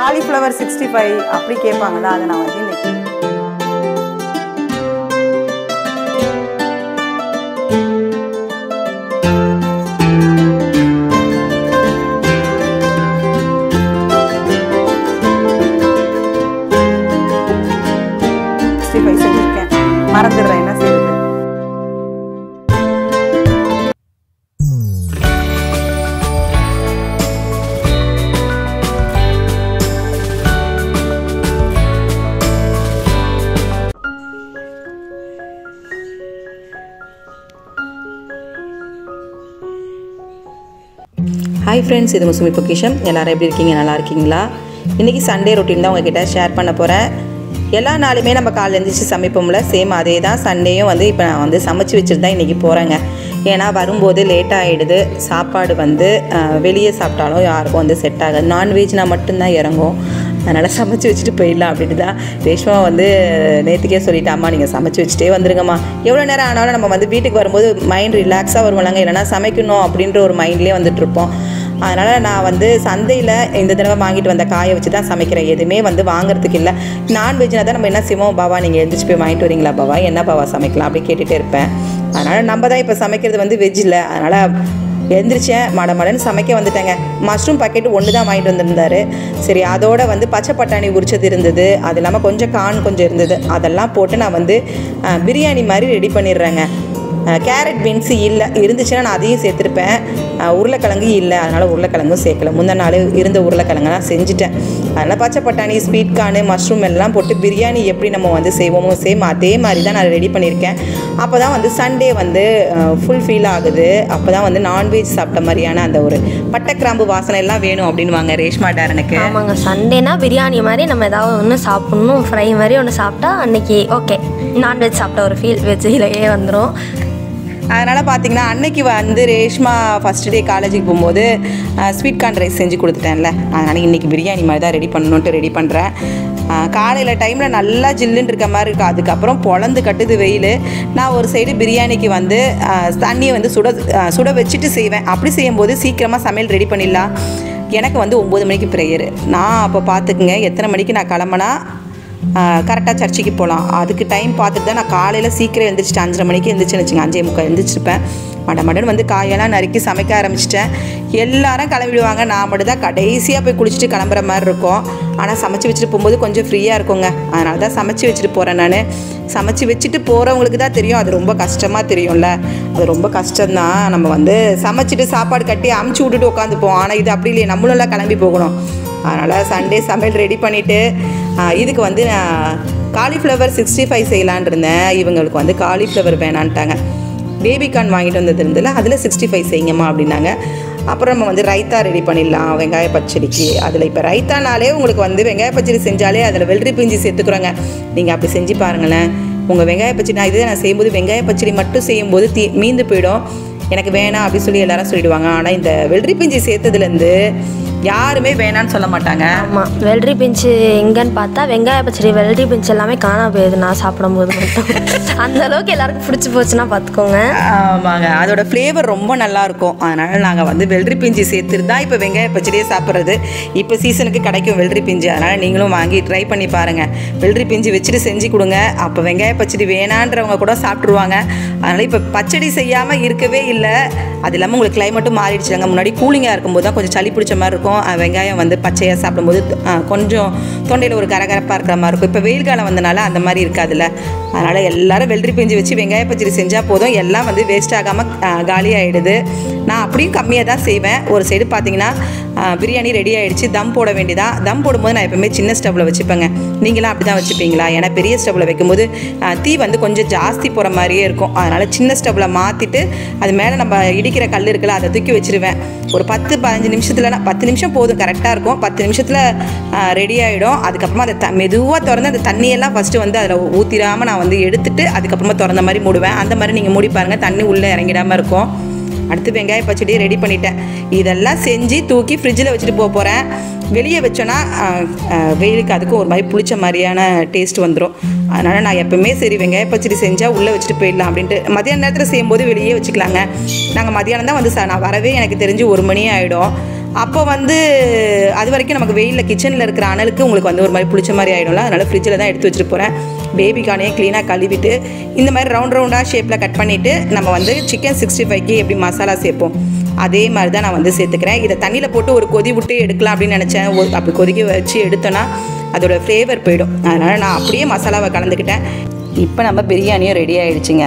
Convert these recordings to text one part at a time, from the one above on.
Cauliflower 65 அப்படி கேட்பாங்களா, அதை நான் வந்து இன்னைக்கு செஞ்சுருக்கேன். மறந்துடுறேன், என்ன செய்யுது. ஹாய் ஃப்ரெண்ட்ஸ், இது முசுமி பொக்கிஷம். எல்லோரும் எப்படி இருக்கீங்க? நல்லா இருக்கீங்களா? இன்றைக்கி சண்டே ரொட்டீன் தான் உங்ககிட்ட ஷேர் பண்ண போகிறேன். எல்லா நாளுமே நம்ம காலையில் எழுந்திரிச்சு சமைப்போம்ல, சேம் அதே தான் சண்டேயும் வந்து இப்போ நான் வந்து சமைச்சு வச்சுட்டு தான் இன்றைக்கி போகிறேங்க. ஏன்னா வரும்போது லேட்டாக ஆகிடுது. சாப்பாடு வந்து வெளியே சாப்பிட்டாலும் யாருக்கும் வந்து செட் ஆகாது. நான்வெஜ்னால் மட்டும்தான் இறங்கும். அதனால் சமைச்சு வச்சுட்டு போயிடலாம் அப்படின்ட்டு தான் ரேஷ்மா வந்து நேற்றுக்கே சொல்லிவிட்டு, அம்மா நீங்கள் சமைச்சு வச்சுட்டே வந்துருங்கம்மா, எவ்வளோ நேரம் ஆனாலும் நம்ம வந்து வீட்டுக்கு வரும்போது மைண்ட் ரிலாக்ஸாக வருவாங்க, இல்லைனா சமைக்கணும் அப்படின்ற ஒரு மைண்ட்லேயே வந்துட்டுருப்போம். அதனால் நான் வந்து சந்தையில் இந்த தடவை வாங்கிட்டு வந்த காயை வச்சு தான் சமைக்கிறேன். எதுவுமே வந்து வாங்குறதுக்கு இல்லை. நான்வெஜ்னால் தான் நம்ம என்ன செய்வோம், பாவா நீங்கள் எழுந்திரிச்சு போய் வாங்கிட்டு வரீங்களா பாவா, என்ன பாவா சமைக்கலாம் அப்படி கேட்டுகிட்டே இருப்பேன். அதனால் நம்ம தான் இப்போ சமைக்கிறது வந்து வெஜ் இல்லை. அதனால் எழுந்திரிச்சேன், மடன்னு சமைக்க வந்துட்டேங்க. மஷ்ரூம் பாக்கெட்டு ஒன்று தான் வாங்கிட்டு வந்திருந்தார். சரி, அதோடு வந்து பச்சை பட்டாணி உரிச்சது இருந்தது, அது இல்லாமல் கொஞ்சம் கான் கொஞ்சம் இருந்தது. அதெல்லாம் போட்டு நான் வந்து பிரியாணி மாதிரி ரெடி பண்ணிடுறேங்க. கேரட் பீன்ஸு இல்லை, இருந்துச்சுன்னா நான் அதையும் சேர்த்துருப்பேன். உருளைக்கிழங்கு இல்லை, அதனால் உருளைக்கிழங்கும் சேர்க்கல. முந்தின நாள் இருந்த உருளைக்கிழங்கெல்லாம் செஞ்சுட்டேன். அதனால் பச்சை பட்டாணி, ஸ்வீட் கார்னு, மஷ்ரூம் எல்லாம் போட்டு பிரியாணி எப்படி நம்ம வந்து செய்வோமோ சேம் அதே மாதிரி தான் நான் ரெடி பண்ணியிருக்கேன். அப்போ தான் வந்து சண்டே வந்து ஃபுல் ஃபீல் ஆகுது. அப்போ தான் வந்து நான்வெஜ் சாப்பிட்ட மாதிரியான அந்த ஒரு பட்டை கிராம்பு வாசனை எல்லாம் வேணும் அப்படின்வாங்க ரேஷ்மா டேரனுக்கு. ஆமாங்க, சண்டேனா பிரியாணி மாதிரி நம்ம ஏதாவது ஒன்று சாப்பிட்ணும், ஃப்ரை மாதிரி ஒன்று சாப்பிட்டா அன்றைக்கி ஓகே, நான்வெஜ் சாப்பிட்ட ஒரு ஃபீல் வெஜ்ஜிலேயே வந்துடும். அதனால் பார்த்திங்கன்னா அன்னைக்கு வந்து ரேஷ்மா ஃபஸ்ட் டே காலேஜுக்கு போகும்போது ஸ்வீட் கார்ன் ரைஸ் செஞ்சு கொடுத்துட்டேன்ல, அதனால் இன்றைக்கி பிரியாணி மாதிரி தான் ரெடி பண்ணணுன்ட்டு ரெடி பண்ணுறேன். காலையில் டைமில் நல்லா ஜில்லுன்னு இருக்க மாதிரி இருக்குது. அதுக்கப்புறம் பொழந்து கட்டுது வெயில். நான் ஒரு சைடு பிரியாணிக்கு வந்து தண்ணியை வந்து சுட வச்சுட்டு செய்வேன். அப்படி செய்யும்போது சீக்கிரமாக சமையல் ரெடி பண்ணிடலாம். எனக்கு வந்து 9 மணிக்கு ப்ரேயரு. நான் அப்போ பார்த்துக்குங்க எத்தனை மணிக்கு நான் கிளம்புனா கரெக்டாக சர்ச்சுக்கு போகலாம். அதுக்கு டைம் பார்த்துட்டு தான் நான் காலையில் சீக்கிரம் எழுந்திரிச்சிட்டு 5:30 மணிக்கு எழுந்திரிச்சுன்னு வச்சுங்க, 5:45 எழுந்திரிச்சிருப்பேன். மடன்னு வந்து காயெல்லாம் நறுக்கி சமைக்க ஆரம்பிச்சிட்டேன். எல்லாரும் கிளம்பிடுவாங்க, நான் மட்டும் தான் கடைசியாக போய் குளிச்சுட்டு கிளம்புற மாதிரி இருக்கும். ஆனால் சமைச்சு வச்சுட்டு போகும்போது கொஞ்சம் ஃப்ரீயாக இருக்குங்க. அதனால தான் சமைச்சு வச்சுட்டு போகிறேன். நான் சமைச்சு வச்சுட்டு போகிறவங்களுக்கு தான் தெரியும், அது ரொம்ப கஷ்டமாக தெரியும்ல. அது ரொம்ப கஷ்டம்தான். நம்ம வந்து சமைச்சிட்டு சாப்பாடு கட்டி அமுச்சு விட்டுட்டு உட்காந்துப்போம். ஆனால் இது அப்படி இல்லையே, நம்மளும் எல்லாம் கிளம்பி போகணும். அதனால் சண்டே சமையல் ரெடி பண்ணிவிட்டு இதுக்கு வந்து நான் காலிஃப்ளவர் 65 செய்யலான் இருந்தேன். இவங்களுக்கு வந்து காலிஃப்ளவர் வேணான்ட்டாங்க. பேபிகார்ன் வாங்கிட்டு வந்தது இருந்ததில்ல, அதில் 65 செய்யுங்கம்மா அப்படின்னாங்க. அப்புறம் நம்ம வந்து ரைத்தா ரெடி பண்ணிடலாம் வெங்காய பச்சடிக்கு. அதில் இப்போ ரைத்தானாலே உங்களுக்கு வந்து வெங்காய பச்சடி செஞ்சாலே அதில் வெள்ளரி பிஞ்சு சேர்த்துக்குறோங்க. நீங்கள் அப்படி செஞ்சு பாருங்களேன். உங்கள் வெங்காய பச்சடி நான் செய்யும்போது வெங்காய பச்சடி மட்டும் செய்யும்போது மீந்து போயிடும். எனக்கு வேணாம் அப்படின்னு சொல்லி எல்லாரும் சொல்லிடுவாங்க. ஆனால் இந்த வெள்ளரி பிஞ்சு சேர்த்ததுலேருந்து யாருமே வேணான்னு சொல்ல மாட்டாங்க. ஆமாம், வெள்ளரி பிஞ்சு எங்கன்னு பார்த்தா வெங்காய பச்சடி வெள்ளரி பிஞ்சு எல்லாமே காணாம போயிடுது நான் சாப்பிடும்போது மட்டும். அந்த அளவுக்கு எல்லாருக்கும் பிடிச்சி போச்சுன்னா பார்த்துக்கோங்க. ஆமாங்க, அதோட ஃப்ளேவர் ரொம்ப நல்லாயிருக்கும். அதனால் நாங்கள் வந்து வெள்ளரி பிஞ்சு சேர்த்துட்டு தான் இப்போ வெங்காய பச்சடியே சாப்பிட்றது. இப்போ சீசனுக்கு கிடைக்கும் வெள்ளரி பிஞ்சு. அதனால் நீங்களும் வாங்கி ட்ரை பண்ணி பாருங்கள். வெள்ளரி பிஞ்சு வச்சுட்டு செஞ்சு கொடுங்க. அப்போ வெங்காய பச்சடி வேணான்றவங்க கூட சாப்பிட்ருவாங்க. அதனால் இப்போ பச்சடி செய்யாமல் இருக்கவே இல்லை. அது இல்லாமல் உங்களுக்கு கிளைமேட்டும் மாறிடுச்சுங்க. முன்னாடி கூலிங்காக இருக்கும்போது தான் கொஞ்சம் சளி பிடிச்ச மாதிரி இருக்கும். வெங்காயம் வந்து பச்சையாக சாப்பிடும்போது கொஞ்சம் தொண்டையில் ஒரு கரகரப்பாக இருக்கிற மாதிரி இருக்கும். இப்போ வெயில் காலம் வந்தனால அந்த மாதிரி இருக்காதுல்ல. அதனால் எல்லோரும் வெள்ளரி பிஞ்சு வச்சு வெங்காய பச்சடி செஞ்சால் போதும், எல்லாம் வந்து வேஸ்ட் ஆகாமல் காலியாகிடுது. நான் அப்படியும் கம்மியாக தான் செய்வேன். ஒரு சைடு பார்த்தீங்கன்னா பிரியாணி ரெடி ஆகிடுச்சு. தம் போட வேண்டியதான். தம் போடும்போது நான் எப்போவுமே சின்ன ஸ்டவ்வில் வச்சுப்பேங்க. நீங்களாம் அப்படி தான் வச்சுப்பீங்களா? ஏன்னா பெரிய ஸ்டவ்வில் வைக்கும்போது தீ வந்து கொஞ்சம் ஜாஸ்தி போகிற மாதிரியே இருக்கும். அதனால் சின்ன ஸ்டவ்வில் மாற்றிட்டு அது மேலே நம்ம இடிக்கிற கல் இருக்குல்ல, அதை தூக்கி வச்சுருவேன். ஒரு 10-15 நிமிஷத்தில், 10 நிமிஷம் போதும், கரெக்டாக இருக்கும். 10 நிமிஷத்தில் ரெடி ஆகிடும். அதுக்கப்புறமா அதை மெதுவாக திறந்து அந்த தண்ணியெல்லாம் ஃபஸ்ட்டு வந்து அதில் ஊற்றிடாமல் நான் வந்து எடுத்துட்டு அதுக்கப்புறமா திறந்த மாதிரி மூடுவேன். அந்த மாதிரி நீங்கள் மூடி பாருங்கள், தண்ணி உள்ளே இறங்கிடாமல் இருக்கும். அடுத்து வெங்காய பச்சடியை ரெடி பண்ணிட்டேன். இதெல்லாம் செஞ்சு தூக்கி ஃப்ரிட்ஜில் வச்சுட்டு போக போகிறேன். வெளியே வச்சோன்னா வெயிலுக்கு அதுக்கும் ஒரு மாதிரி புளிச்ச மாதிரியான டேஸ்ட் வந்துடும். அதனால் நான் எப்போவுமே சரி வெங்காய பச்சடி செஞ்சால் உள்ளே வச்சுட்டு போயிடலாம் அப்படின்ட்டு மதியான நேரத்தில் செய்யும்போது வெளியே வச்சுக்கலாங்க. நாங்கள் மதியானம் தான் வந்து நான் வரவே எனக்கு தெரிஞ்சு 1 மணி ஆகிடும். அப்போ வந்து அது வரைக்கும் நமக்கு வெயிலில் கிச்சனில் இருக்கிற அனலுக்கு உங்களுக்கு வந்து ஒரு மாதிரி பிடிச்ச மாதிரி ஆகிடும்ல. அதனால் ஃப்ரிட்ஜில் தான் எடுத்து வச்சுட்டு போகிறேன். பேபிக்கானே க்ளீனாக கழுவிட்டு இந்த மாதிரி ரவுண்டாக ஷேப்பில் கட் பண்ணிவிட்டு நம்ம வந்து சிக்கன் 65க்கு எப்படி மசாலா சேர்ப்போம் அதே மாதிரி தான் நான் வந்து சேர்த்துக்கிறேன். இதை தண்ணியில் போட்டு ஒரு கொதி விட்டு எடுக்கலாம் அப்படின்னு நினச்சேன். அப்படி கொதிக்க வச்சு எடுத்தோன்னா அதோடய ஃப்ளேவர் போயிடும். அதனால் நான் அப்படியே மசாலாவை கலந்துக்கிட்டேன். இப்போ நம்ம பிரியாணியும் ரெடி ஆகிடுச்சிங்க.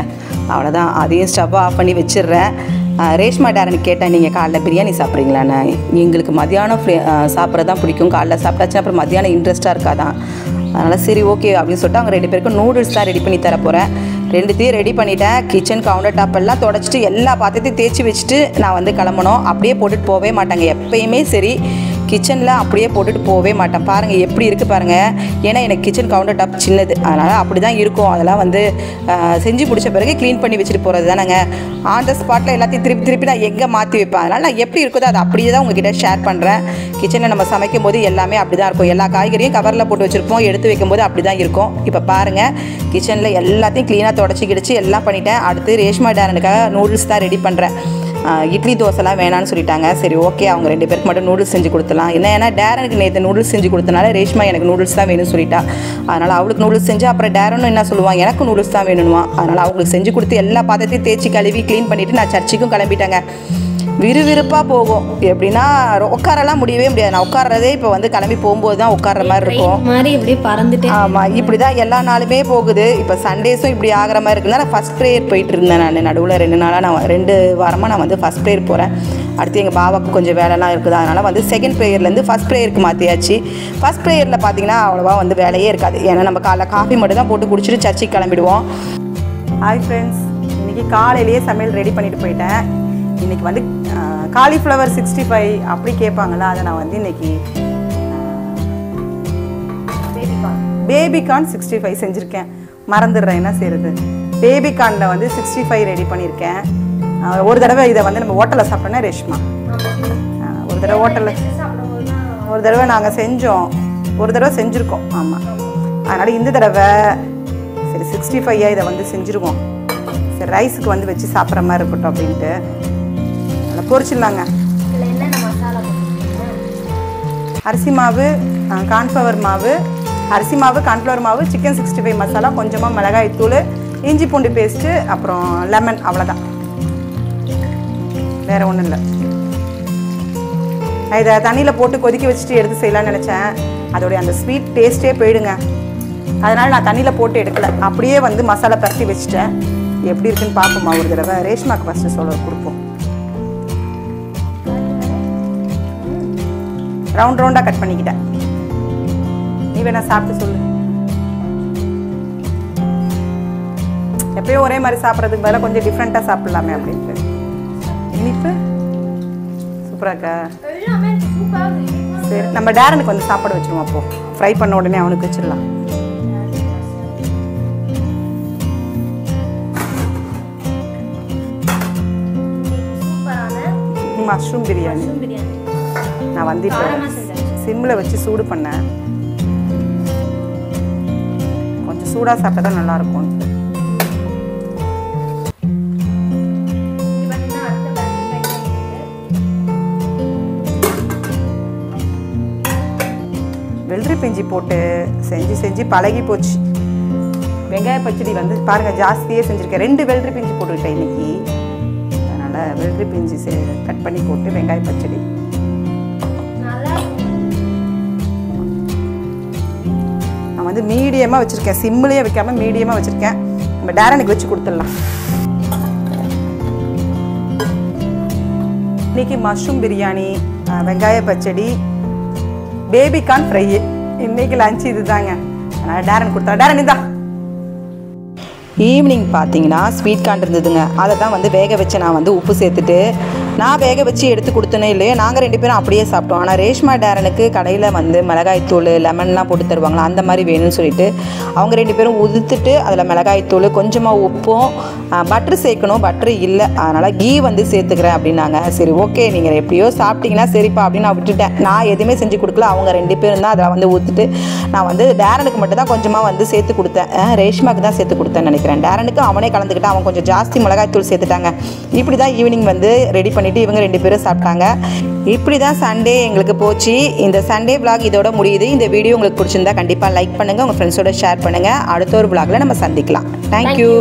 அவ்வளோதான், அதையும் ஸ்டவ் ஆஃப் பண்ணி வச்சிடுறேன். ரேஷ்மா டேரனுக்கு கேட்டேன், நீங்கள் காலைல பிரியாணி சாப்பிட்றீங்களாண்ணே? எங்களுக்கு மத்தியானம் சாப்பிட்றது தான் பிடிக்கும். காலைல சாப்பிட்டாச்சுன்னா அப்புறம் மத்தியானம் இன்ட்ரெஸ்ட்டாக இருக்காதான். அதனால் சரி ஓகே அப்படின்னு சொல்லிட்டு அவங்க 2 பேருக்கும் நூடுல்ஸ் தான் ரெடி பண்ணி தர போகிறேன். 2த்தையும் ரெடி பண்ணிட்டேன். கிச்சன் கவுண்டர் டாப் எல்லாம் தொடச்சிட்டு எல்லா பாத்திரத்தையும் தேய்ச்சி வச்சுட்டு நான் வந்து கிளம்பணும். அப்படியே போட்டுட்டு போகவே மாட்டாங்க. எப்பயுமே சரி கிச்சனில் அப்படியே போட்டுட்டு போகவே மாட்டேன். பாருங்கள் எப்படி இருக்குது பாருங்கள். ஏன்னா எனக்கு கிச்சன் கவுண்டர் டாப் சின்னது, அதனால் அப்படி தான் இருக்கும். அதெல்லாம் வந்து செஞ்சு முடிச்ச பிறகு க்ளீன் பண்ணி வச்சுட்டு போகிறது தானேங்க. ஆன் த ஸ்பாட்டில் எல்லாத்தையும் திருப்பி நான் எங்கே மாற்றி வைப்பேன். அதனால் நான் எப்படி இருக்குதோ அதை அப்படியே தான் உங்ககிட்ட ஷேர் பண்ணுறேன். கிச்சனில் நம்ம சமைக்கும் போது எல்லாமே அப்படி தான் இருக்கும். எல்லா காய்கறியும் கவரில் போட்டு வச்சுருப்போம், எடுத்து வைக்கும்போது அப்படி தான் இருக்கும். இப்போ பாருங்கள் கிச்சனில் எல்லாத்தையும் க்ளீனாக தொடச்சி கிடச்சி எல்லாம் பண்ணிட்டேன். அடுத்து ரேஷ்மா டேரனுக்காக நூடுல்ஸ் தான் ரெடி பண்ணுறேன். இட்லி தோசைலாம் வேணான்னு சொல்லிட்டாங்க. சரி ஓகே அவங்க 2 பேருக்கு மட்டும் நூடுல்ஸ் செஞ்சு கொடுத்துலாம். ஏன்னா டேரனுக்கு நேற்று நூடுல்ஸ் செஞ்சு கொடுத்தனால ரேஷ்மா எனக்கு நூடுல்ஸ் தான் வேணும்னு சொல்லிட்டா. அதனால் அவளுக்கு நூடுல்ஸ் செஞ்சு அப்புறம் டேரனும் என்ன சொல்லுவான், எனக்கு நூடுல்ஸ் தான் வேணும்னுவான். அதனால் அவங்களுக்கு செஞ்சு கொடுத்து எல்லா பாத்திரத்தையும் தேய்ச்சி கழுவி க்ளீன் பண்ணிவிட்டு நான் சர்ச்சுக்கும் கிளம்பிட்டேங்க. விறுவிறுப்பாக போகும். எப்படின்னா உட்காரலாம் முடியவே முடியாது. நான் உட்கார்றதே இப்போ வந்து கிளம்பி போகும்போது தான் உட்கார்ற மாதிரி இருக்கும். மாதிரி இப்படியே பறந்துட்டு ஆமாம் இப்படி தான் எல்லா நாளுமே போகுது. இப்போ சண்டேஸும் இப்படி ஆகிற மாதிரி இருக்குதுன்னா நான் ஃபஸ்ட் ப்ரேயர் போயிட்டு இருந்தேன். நான் நடுவில் 2 நாளாக நான் 2 வாரமாக நான் வந்து ஃபஸ்ட் ப்ரேயர் போகிறேன். அடுத்து எங்கள் பாபாவுக்கு கொஞ்சம் வேலைலாம் இருக்குது. அதனால் வந்து செகண்ட் ப்ரேயர்லேருந்து ஃபஸ்ட் ப்ரேயருக்கு மாற்றியாச்சு. ஃபஸ்ட் ப்ரேயரில் பார்த்தீங்கன்னா அவ்வளோவா வந்து வேலையே இருக்காது. ஏன்னா நம்ம காலைல காஃபி மட்டும் தான் போட்டு குடிச்சிட்டு சர்ச்சுக்கு கிளம்பிடுவோம். ஹாய் ஃப்ரெண்ட்ஸ், இன்றைக்கி காலையிலேயே சமையல் ரெடி பண்ணிட்டு போயிட்டேன். இன்றைக்கி வந்து காலிஃப்ளவர் 65 அப்படி கேட்பாங்களா, அதை நான் வந்து இன்றைக்கி பேபிகார்ன் 65 செஞ்சுருக்கேன். மறந்துடுறேன் என்ன செய்கிறது. பேபிகார்னில் வந்து 65 ரெடி பண்ணியிருக்கேன். ஒரு தடவை இதை வந்து நம்ம ஹோட்டலில் சாப்பிட்டோன்னா ரேஷ்மா ஒரு தடவை நாங்கள் செஞ்சோம், ஒரு தடவை செஞ்சுருக்கோம். ஆமாம், அதனால் இந்த தடவை சரி 65 இதை வந்து செஞ்சுருவோம். சரி ரைஸுக்கு வந்து வச்சு சாப்பிட்ற மாதிரி இருக்கட்டும் அப்படின்ட்டு நல்லா பொரிச்சிடலாங்க. அரிசி மாவு, கார்ன்ஃப்ளவர் மாவு, அரிசி மாவு, கார்ன்ஃப்ளவர் மாவு, சிக்கன் 65 மசாலா, கொஞ்சமாக மிளகாய் தூள், இஞ்சி பூண்டு பேஸ்ட்டு, அப்புறம் லெமன், அவ்வளோதான், வேறு ஒன்றும் இல்லை. நான் இதை தண்ணியில் போட்டு கொதிக்க வச்சுட்டு எடுத்து செய்யலான்னு நினச்சேன். அதோடைய அந்த ஸ்வீட் டேஸ்ட்டே போயிடுங்க. அதனால் நான் தண்ணியில் போட்டு எடுக்கலை, அப்படியே வந்து மசாலா பரட்டி வச்சுட்டேன். எப்படி இருக்குன்னு பார்ப்போம்மா ஒரு தடவை. ரேஷ்மாக்கு ஃபஸ்ட்டு சொல்ல கொடுப்போம். ரவுண்டாக கட் பண்ணிக்கிட்டேன். நீ வேணா சாப்பிட்டு சொல்லு. எப்பயும் ஒரே மாதிரி சாப்பிட்றதுக்கு பதிலாக கொஞ்சம் டிஃப்ரெண்ட்டாக சாப்பிட்லாமே அப்படின்ட்டு. இனிப்பு சூப்பராக இருக்கா? சரி நம்ம டேரனுக்கு வந்து சாப்பாடு வச்சுருவோம். அப்போது ஃப்ரை பண்ண உடனே அவனுக்கு வச்சிடலாம். மஷ்ரூம் பிரியாணி நான் வந்து இப்போ சிம்மில் வச்சு சூடு பண்ணேன். கொஞ்சம் சூடாக சாப்பிட்டா தான் நல்லாயிருக்கும். வெள்ளரி பிஞ்சி போட்டு செஞ்சு பழகி போச்சு. வெங்காய பச்சடி வந்து பாருங்கள் ஜாஸ்தியே செஞ்சுருக்கேன். 2 வெள்ளரி பிஞ்சி போட்டுக்கிட்டேன் இன்றைக்கி. அதனால் வெள்ளரி பிஞ்சி கட் பண்ணி போட்டு வெங்காய பச்சடி நான் வந்து மீடியமாக வச்சுருக்கேன். சிம்மிலேயே வைக்காமல் மீடியமாக வச்சுருக்கேன். நம்ம டேரனுக்கு வச்சு கொடுத்துடலாம். இன்றைக்கி மஷ்ரூம் பிரியாணி, வெங்காய பச்சடி, பேபிகார்ன் ஃப்ரை. இன்றைக்கி லஞ்சு இது தாங்க. அதனால் டேரன் கொடுத்தா. டேரன் இதான். ஈவினிங் பார்த்தீங்கன்னா ஸ்வீட் கார்ன் இருந்ததுங்க. அதை தான் வந்து வேக வச்சு நான் வந்து உப்பு சேர்த்துட்டு நான் வேக வச்சு எடுத்து கொடுத்தனே இல்லையே, நாங்கள் 2 பேரும் அப்படியே சாப்பிட்டோம். ஆனால் ரேஷ்மா டேரனுக்கு கடையில் வந்து மிளகாய்த்தூள் லெமன்லாம் போட்டு தருவாங்களா, அந்த மாதிரி வேணும்னு சொல்லிட்டு அவங்க 2 பேரும் உதுத்துட்டு அதில் மிளகாய்த்தூள் கொஞ்சமாக உப்பும் பட்ரு சேர்க்கணும். பட்ரு இல்லை, அதனால் கீ வந்து சேர்த்துக்கிறேன் அப்படின்னாங்க. சரி ஓகே நீங்கள் எப்படியோ சாப்பிட்டீங்கன்னா சரிப்பா அப்படின்னு நான் விட்டுட்டேன். நான் எதுவுமே செஞ்சு கொடுக்கல. அவங்க 2 பேரும் தான் அதில் வந்து ஊற்றுட்டு நான் வந்து டேரனுக்கு மட்டும் தான் கொஞ்சமாக வந்து சேர்த்து கொடுத்தேன். ரேஷ்மாவுக்கு தான் சேர்த்து கொடுத்தேன்னு நினைக்கிறேன். நினைக்கிறேன். டேரனுக்கு அவனே கலந்துக்கிட்டான். அவன் கொஞ்சம் ஜாஸ்தி மிளகாய்த்தூள் சேர்த்துட்டாங்க. இப்படி தான் ஈவினிங் வந்து ரெடி பண்ணிவிட்டு இவங்க 2 பேரும் சாப்பிட்டாங்க. இப்படி தான் சண்டே எங்களுக்கு போச்சு. இந்த சண்டே vlog இதோட முடியுது. இந்த வீடியோ உங்களுக்கு பிடிச்சிருந்தா கண்டிப்பாக லைக் பண்ணுங்கள், உங்கள் ஃப்ரெண்ட்ஸோட ஷேர் பண்ணுங்கள். அடுத்த ஒரு vlogல நம்ம சந்திக்கலாம். தேங்க்யூ.